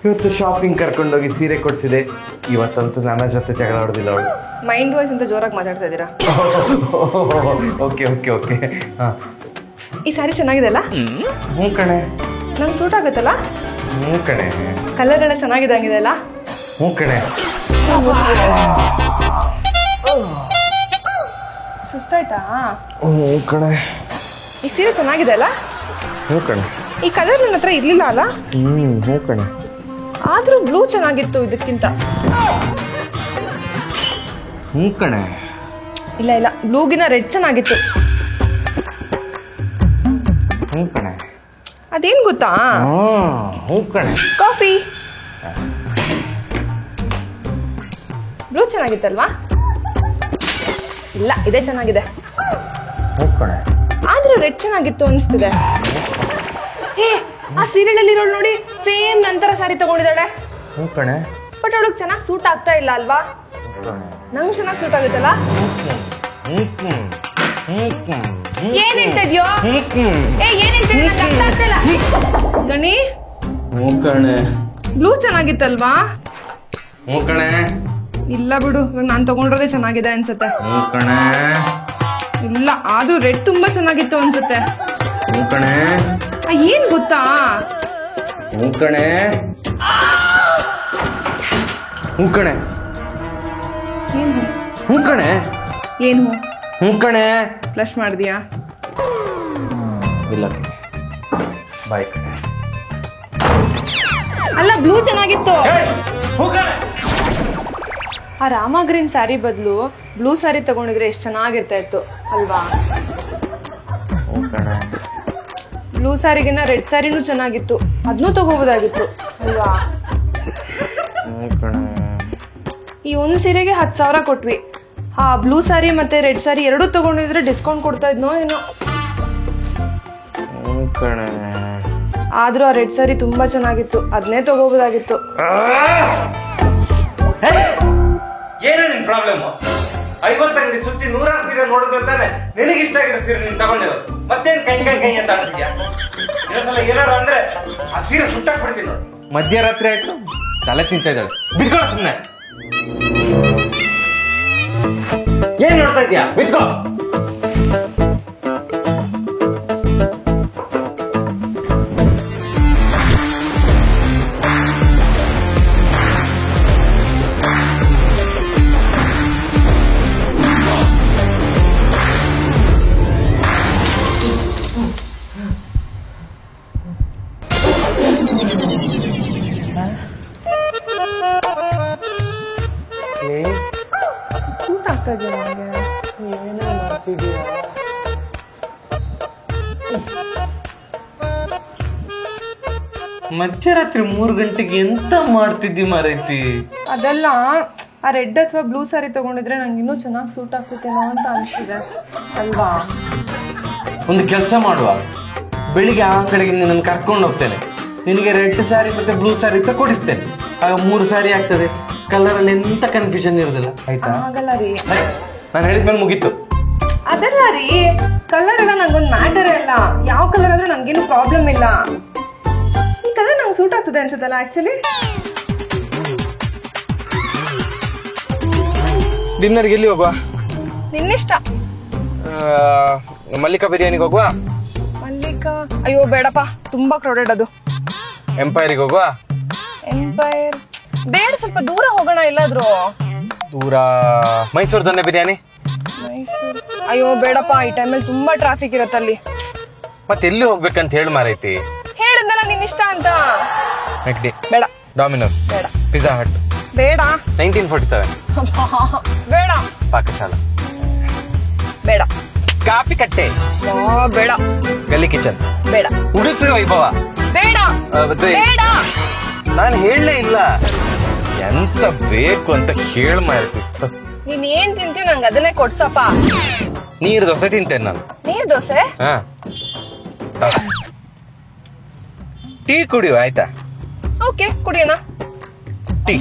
ಇವತ್ತು ಶಾಪಿಂಗ್ ಕರ್ಕೊಂಡೋಗಿ ಸೀರೆ ಕೊಡ್ಸಿದೆ. ಇವತ್ತಂತೂ ನನ್ನ ಜೊತೆ ಜಗಳ ಹೊಡೆದಿಲ್ಲ ಅವಳು. ಮೈಂಡ್ ವಾಯ್ಸ್ ಅಂತ ಜೋರಾಗಿ ಮಾತಾಡ್ತಾ ಇದ್ದೀರಾ. Okay okay okay. ಹಾಂ, ಈ ಸ್ಯಾರಿ ಚೆನ್ನಾಗಿದೆ ಅಲ್ಲ? ಹ್ಞೂ ಕಣೆ. ನಂಗೆ ಸೂಟ್ ಆಗುತ್ತಲ್ಲ? ಹ್ಞೂ ಕಣೆ. ಕಲರ್ ಎಲ್ಲ ಚೆನ್ನಾಗಿದೆ ಆಗಿದೆ ಅಲ್ಲ? ಹ್ಞೂ ಕಣೆ. ಸುಸ್ತಾಯ್ತಾ? ಹ್ಞೂ ಕಣೆ. ಈ ಸೀರೆ ಚೆನ್ನಾಗಿದೆ ಅಲ್ಲ? ಹ್ಞೂ ಕಣೆ. ಈ ಕಲರ್ ನನ್ನ ಹತ್ರ ಇರ್ಲಿಲ್ಲ ಅಲ್ಲ? ಹ್ಞೂ ಕಣೆ. ಆದ್ರೂ ಬ್ಲೂ ಚೆನ್ನಾಗಿತ್ತು ಇದಕ್ಕಿಂತ. ಹ್ಞೂ ಕಣೆ. ಇಲ್ಲ ಇಲ್ಲ, ಬ್ಲೂಗಿನ ರೆಡ್ ಚೆನ್ನಾಗಿತ್ತು. ಹ್ಞೂ ಕಣೆ. ಅದೇನ್ ಗೊತ್ತಾ? ಹ್ಞೂ ಕಣೆ. ಕಾಫಿ. ಬ್ಲೂ ಚೆನ್ನಾಗಿತ್ತಲ್ವಾ? ಇಲ್ಲ, ಇದೇ ಚೆನ್ನಾಗಿದೆ. ಹ್ಞೂ ಕಣೆ. ಆದ್ರೂ ರೆಡ್ ಚೆನ್ನಾಗಿತ್ತು ಅನಿಸ್ತಿದೆ. ಹೇ, ಆ ಸೀರೆಗಳಲ್ಲಿರೋಳು ನೋಡಿ, ಸೇಮ್ ನಂತರ ಸ್ಯಾರಿ ತಗೊಂಡಿದ್ದಾಳೆ. ಹ್ಞೂ ಕಣೆ. ಬಟ್ ಅವಳಿಗೆ ಚೆನ್ನಾಗಿ ಸೂಟ್ ಆಗ್ತಾ ಇಲ್ಲ ಅಲ್ವಾ? ನಂಗೆ ಚೆನ್ನಾಗಿ ಸೂಟ್ ಆಗುತ್ತಲ್ಲ? ಏನ್ ಹೇಳ್ತಾ ಇದ್ಯೋ? ಏನ್ ಹೇಳ್ತಿದ್ಯ? ನಂಗೆ ಅರ್ಥ ಆಗ್ತಾ ಇಲ್ಲ. ಗಣಿ, ಹ್ಞೂ ಕಣೆ. ಬ್ಲೂ ಚೆನ್ನಾಗಿತ್ತಲ್ವಾ? ಹ್ಞೂ ಕಣೆ. ಇಲ್ಲ ಬಿಡು, ಇವಾಗ ನಾನು ತಗೊಂಡಿರೋದೇ ಚೆನ್ನಾಗಿದೆ ಅನ್ಸುತ್ತೆ. ಹ್ಞೂ ಕಣೆ. ಇಲ್ಲ, ಆದ್ರೂ ರೆಡ್ ತುಂಬಾ ಚೆನ್ನಾಗಿತ್ತು ಅನ್ಸುತ್ತೆ. ಹ್ಞೂ ಕಣೆ. ಏನ್ ಗೊತ್ತಾ? ಹ್ಞೂ ಕಣೆ. ಹ್ಞೂ ಕಣೆ. ಏನು? ಹ್ಞೂ ಕಣೆ. ಏನು? ಹ್ಞೂ ಕಣೆ. ಫ್ಲಶ್ ಮಾಡಿದ್ಯಾ? ಇಲ್ಲ ಬಾಯ್ ಕಣೆ. ಅಲ್ಲ, ಬ್ಲೂ ಚೆನ್ನಾಗಿತ್ತು. ಹ್ಞೂ ಕಣೆ. ಆ ರಾಮ ಗ್ರೀನ್ ಸ್ಯಾರಿ ಬದಲು ಬ್ಲೂ ಸ್ಯಾರಿ ತಗೊಂಡಿದ್ರೆ ಎಷ್ಟು ಚೆನ್ನಾಗಿರ್ತಾ ಇತ್ತು ಅಲ್ವಾ? ಹ್ಞೂ ಕಣೆ. ಬ್ಲೂ ಸ್ಯಾರಿಗಿನ್ನ ರೆಡ್ ಸ್ಯಾರಿನೂ ಚೆನ್ನಾಗಿತ್ತು, ಅದನ್ನೂ ತಗೋಬೋದಾಗಿತ್ತು ಅಲ್ವಾ? ಹ್ಞೂ ಕಣೆ. ಈ ಒಂದ್ ಸೀರೆಗೆ 10,000 ಕೊಟ್ವಿ. ಆ ಬ್ಲೂ ಸ್ಯಾರಿ ಮತ್ತೆ ರೆಡ್ ಸ್ಯಾರಿ ಎರಡೂ ತಗೊಂಡಿದ್ರೆ ಡಿಸ್ಕೌಂಟ್ ಕೊಡ್ತಾ ಇದ್ನೋ ಏನೋ. ಹ್ಞೂ ಕಣೆ. ಆದ್ರೂ ಆ ರೆಡ್ ಸ್ಯಾರಿ ತುಂಬಾ ಚೆನ್ನಾಗಿತ್ತು, ಅದನ್ನೇ ತಗೋಬೋದಾಗಿತ್ತು. ಏನೋ ನಿನ್ ಪ್ರಾಬ್ಲಮ್? 50 ಅಂಗಡಿ ಸುತ್ತಿ 100 ಸೀರೆ ನೋಡ್ಬೇಕಂತಾನೆ ನಿನಗೆ ಇಷ್ಟ ಆಗಿರೋ ಸೀರೆ ನೀನ್ ತಗೊಂಡಿರೋದು. ಮತ್ತೇನ್ ಕೈ ಅಂತ ಆಡ್ತಿದ್ಯಾ? ಇನ್ನೊಂದ್ಸಲ ಏನಾರು ಅಂದ್ರೆ ಆ ಸೀರೆ ಸುಟ್ಟಾಕ್ ಬಿಡ್ತೀನಿ ನೋಡು. ಮಧ್ಯರಾತ್ರಿ ಆಯ್ತು, ತಲೆ ತಿಂತ ಇದ್ದಾಳೆ. ಬಿಟ್ಕೋ ಸುಮ್ನೆ. ಏನ್ ನೋಡ್ತಾ ಇದ್ಯಾ? ಬಿಟ್ಕೋ. ಸೂಟ್ ಆಗ್ತಾ ಇದೆಯಾ ನನಗೆ? ಏನೇ ಮಾಡ್ತಿದೀಯ? ಮಧ್ಯರಾತ್ರಿ 3 ಗಂಟೆಗೆ ಎಂತ ಮಾಡ್ತಿದ್ದಿ ಮಾರೈತಿ? ಅದೆಲ್ಲ, ಆ ರೆಡ್ ಅಥವಾ ಬ್ಲೂ ಸ್ಯಾರಿ ತಗೊಂಡಿದ್ರೆ ನಂಗೆ ಇನ್ನೂ ಚೆನ್ನಾಗಿ ಸೂಟ್ ಆಗ್ತಿತ್ತೇನೋ ಅಂತ ಅನಿಸ್ತಿದೆ ಅಲ್ವಾ? ಒಂದು ಕೆಲಸ ಮಾಡುವ, ಬೆಳಿಗ್ಗೆ ಆ ಕಡೆಗೆ ನಿನ್ನನ್ನು ಕರ್ಕೊಂಡು ಹೋಗ್ತೇನೆ. ನಿನಗೆ ರೆಡ್ ಸ್ಯಾರಿ ಮತ್ತೆ ಬ್ಲೂ ಸ್ಯಾರಿ ಸಹ ಕೊಡಿಸ್ತೇನೆ. ಆಗ 3 ಸ್ಯಾರಿ ಆಗ್ತದೆ. ಕಲರ್ ಅಲ್ಲಿ ಎಂತ ಕನ್ಫ್ಯೂಷನ್ ಇರೋದಿಲ್ಲ, ಆಯ್ತಾ? ಆಗಲ್ಲ ರೀ. ನಾನು ಹೇಳಿದ್ಮೇಲೆ ಮುಗೀತು. ಅದಲ್ಲ ರೀ, ಕಲರ್ ಎಲ್ಲ ನಂಗೊಂದು ಮ್ಯಾಟರ್ ಇಲ್ಲ. ಯಾವ ಕಲರ್ ಆದ್ರೂ ನಂಗೇನು ಪ್ರಾಬ್ಲಮ್ ಇಲ್ಲ. ಈ ಕಲರ್ ನಂಗೆ ಸೂಟ್ ಆಗ್ತದೆ ಅನ್ಸುತ್ತಲ್ಲ ಆಕ್ಚುಲಿ. ಡಿನ್ನರ್ಗೆ ಎಲ್ಲಿ ಹೋಗುವ? ನಿನ್ನಿಷ್ಟ. ಮಲ್ಲಿಕಾ ಬಿರಿಯಾನಿಗೆ ಹೋಗುವ? ಮಲ್ಲಿಕಾ? ಅಯ್ಯೋ ಬೇಡಪ್ಪ, ತುಂಬಾ ಕ್ರೌಡೆಡ್ ಅದು. ಎಂಪೈರಿಗೆ ಹೋಗುವ? ಎಂಪೈರ್ ಬೇಡ, ಸ್ವಲ್ಪ ದೂರ ಹೋಗೋಣ ಎಲ್ಲಾದ್ರೂ. ದೂರ? ಮೈಸೂರು ದೊನ್ನೆ ಬಿರಿಯಾನಿ? ಮೈಸೂರು? ಅಯ್ಯೋ ಬೇಡಪ್ಪ, ಈ ಟೈಮಲ್ಲಿ ತುಂಬಾ ಟ್ರಾಫಿಕ್ ಇರತ್ತೆ ಅಲ್ಲಿ. ಮತ್ತೆ ಎಲ್ಲಿ ಹೋಗ್ಬೇಕಂತ ಹೇಳಿ ಮಾರೈತಿ? ಹೇಳಿದ್ನಲ್ಲ ನಿನ್ನಿಷ್ಟ ಅಂತ. ಮೆಕ್ಡಿ ಬೇಡ. ಡಾಮಿನೋಸ್ ಬೇಡ. ಪಿಜ್ಜಾ ಹಟ್ ಬೇಡ. 1947 ಬೇಡ. ಪಾಕಶಾಲಾ ಬೇಡ. ಕಾಫಿ ಕಟ್ಟೆ ಬೇಡ. ಗಲ್ಲಿ ಕಿಚನ್ ಬೇಡ. ಉಡುಪಿ ವೈಭವ ಬೇಡ. ಬೇಡ. ನಾನು ಹೇಳಲೇ ಇಲ್ಲ. ಎಂತ ಬೇಕು ಅಂತ ಹೇಳ ಮಾಡ್ತಿತ್ತು. ನೀನ್ ಏನ್ ತಿಂತೀವಿ ನಂಗೆ ಅದನ್ನೇ ಕೊಡ್ಸಪ್ಪ. ನೀರು ದೋಸೆ ತಿಂತೇನೆ ನಾನು. ನೀರ್ ದೋಸೆ? ಟೀ ಕುಡಿಯುವ ಆಯ್ತಾ? ಓಕೆ, ಕುಡಿಯೋಣ ಟೀ.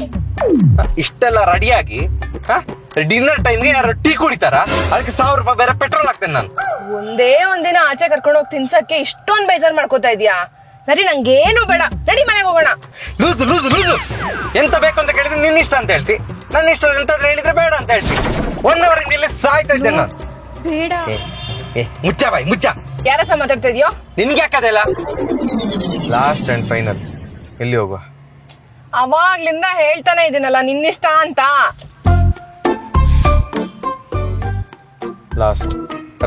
ಇಷ್ಟೆಲ್ಲ ರೆಡಿಯಾಗಿ ಡಿನ್ನರ್ ಟೈಮ್ಗೆ ಯಾರು ಟೀ ಕುಡಿತಾರ? ಅದಕ್ಕೆ 1000 ರೂಪಾಯಿ ಬೇರೆ ಪೆಟ್ರೋಲ್ ಹಾಕ್ತೇನೆ ನಾನು. ಒಂದೇ ಒಂದಿನ ಆಚೆ ಕರ್ಕೊಂಡು ಹೋಗಿ ತಿನ್ಸಕ್ಕೆ ಇಷ್ಟೊಂದ್ ಬೇಜಾರ್ ಮಾಡ್ಕೋತಾ ಇದೀಯಾ? ನರಿ ನಂಗೇನು ಬೇಡ, ನಡಿ ಮನೆಗೆ ಹೋಗೋಣ. Loose loose loose. ಎಂತ ಬೇಕು ಅಂತ ಕೇಳಿದ್ರೆ ನಿನ್ನ ಇಷ್ಟ ಅಂತ ಹೇಳ್ತಿ, ನನ್ನ ಇಷ್ಟ ಎಂತಾದ್ರೆ ಹೇಳಿದ್ರೆ ಬೇಡ ಅಂತ ಹೇಳ್ತಿ. 1 hour ಇಂದ ಇಲ್ಲಿ ಸಾಯ್ತಾ ಇದ್ದೆ ನಾನು. ಬೇಡ. ಮುಚ್ಚ ಬಾಯ್ ಮುಚ್ಚ. ಯಾರ ಹತ್ರ ಮಾತಾಡ್ತಾ ಇದೀಯೋ? ನಿನ್ಗೆ ಯಾಕದೆಲ್ಲ? ಲಾಸ್ಟ್ ಅಂಡ್ ಫೈನಲ್ ಎಲ್ಲಿ ಹೋಗುವ? ಅವಾಗ್ಲಿಂದ ಹೇಳ್ತಾನೆ ಇದೀನಲ್ಲ ನಿನ್ನಿಷ್ಟ ಅಂತ. Last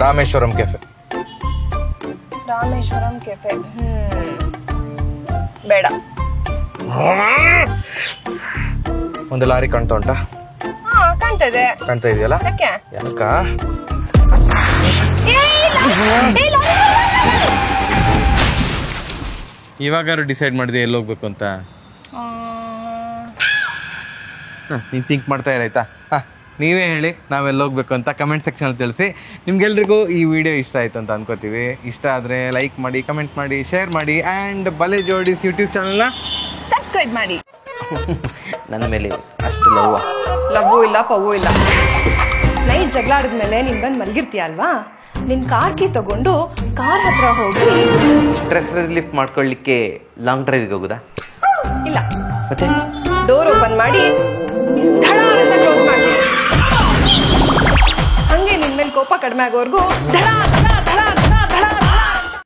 Rameshwaram cafe. Rameshwaram cafe. ಬೇಡ. ಒಂದು ಲಾರಿ ಕಾಣ್ತಾ ಉಂಟಾ? ಹಾ ಕಾಣ್ತದೆ. ಕಾಣ್ತಾ ಇದೆಯಲ್ಲ? ಯಾಕೆ? ಯಾಕ? ಇವಾಗಾರು ಡಿಸೈಡ್ ಮಾಡಿದೆ ಎಲ್ಲಿ ಹೋಗ್ಬೇಕು ಅಂತ? ನೀನು ಥಿಂಕ್ ಮಾಡ್ತಾ ಇರಾಯ್ತಾ? ನೀವೇ ಹೇಳಿ ನಾವೆಲ್ಲ ಹೋಗ್ಬೇಕು ಅಂತ ಕಮೆಂಟ್ ಸೆಕ್ಷನಲ್ಲಿ ತಿಳಿಸಿ. ನಿಮ್ಗೆಲ್ರಿಗೂ ಈ ವಿಡಿಯೋ ಇಷ್ಟ ಆಯ್ತು ಅಂತ ಅನ್ಕೋತೀವಿ. ಇಷ್ಟ ಆದರೆ ಲೈಕ್ ಮಾಡಿ, ಕಮೆಂಟ್ ಮಾಡಿ, ಶೇರ್ ಮಾಡಿ ಆ್ಯಂಡ್ ಬಲೆ ಜೋಡಿಸ್ ಯೂಟ್ಯೂಬ್ ಚಾನಲ್ನ ಸಬ್ಸ್ಕ್ರೈಬ್ ಮಾಡಿ. ನನ್ನ ಮೇಲೆ ಅಷ್ಟು ಲವ್ವು ಇಲ್ಲ ಪವ್ವು ಇಲ್ಲ. ನೈಟ್ ಜಗಳ ಆಡಿದ್ಮೇಲೆ ನೀನ್ ಬಂದು ಮಲಗಿರ್ತೀಯ ಅಲ್ವಾ, ನಿನ್ ಕಾರ್ ಕೀ ತಗೊಂಡು ಕಾರ್ ಹತ್ರ ಹೋಗಿ ಸ್ಟ್ರೆಸ್ ರಿಲೀಫ್ ಮಾಡ್ಕೊಳ್ಳಿಕ್ಕೆ ಲಾಂಗ್ ಡ್ರೈವ್ಗೆ ಹೋಗುದಾ? ಇಲ್ಲ, ಮತ್ತೆ ಡೋರ್ ಓಪನ್ ಮಾಡಿ ಧಡ ಅಂತ ಕ್ಲೋಸ್ ಮಾಡ್ತೀನಿ. ಹಂಗೆ ನಿನ್ ಮೇಲೆ ಕೋಪ ಕಡಿಮೆ ಆಗೋವರೆಗೂ ಧಡ ಅಂತ